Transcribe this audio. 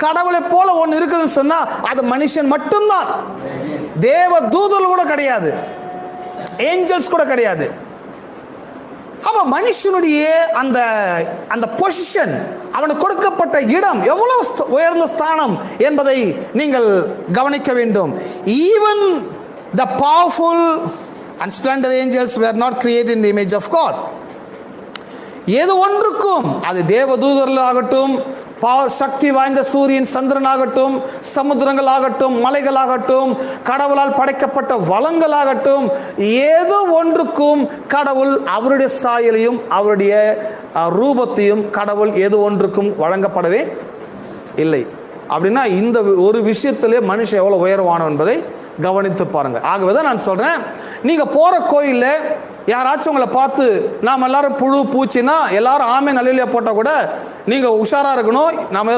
கடவுளை போல ஒன்று இருக்குதுன்னு சொன்னா அது மனுஷன் மட்டும்தான். தேவ தூதர்கள் கூட கிடையாது, ஏஞ்சல்ஸ் கூட கிடையாது. அப்ப மனுஷனுடைய அந்த அந்த பொசிஷன், அவனுக்கு கொடுக்கப்பட்ட இடம் எவ்வளவு உயர்ந்த ஸ்தானம் என்பதை நீங்கள் கவனிக்க வேண்டும். Even the powerful and splendid angels were not created in the image of God. ஏது ஒன்றுக்கும், அது தேவதூதர்கள் ஆகட்டும், சக்தி வாய்ந்த சூரியன் சந்திரன் ஆகட்டும், சமுத்திரங்கள் ஆகட்டும், மலைகள் ஆகட்டும், கடவுளால் படைக்கப்பட்ட வளங்கள் ஆகட்டும், ஏதோ ஒன்றுக்கும் கடவுள் அவருடைய சாயலையும் அவருடைய ரூபத்தையும் கடவுள் ஏதோ ஒன்றுக்கும் வழங்கப்படவே இல்லை. அப்படின்னா இந்த ஒரு விஷயத்திலே மனுஷன் எவ்வளவு உயர்வானவன் என்பதை கவனித்து பாருங்க. ஆகவேதான் நான் சொல்றேன், நீங்க போற கோயில்ல யாராச்சும் உங்களை பார்த்து நாம் எல்லாரும் புழு பூச்சின்னா எல்லாரும் ஆமே நல்லிலையா போட்டா கூட நீங்க உஷாரா இருக்கணும். நாம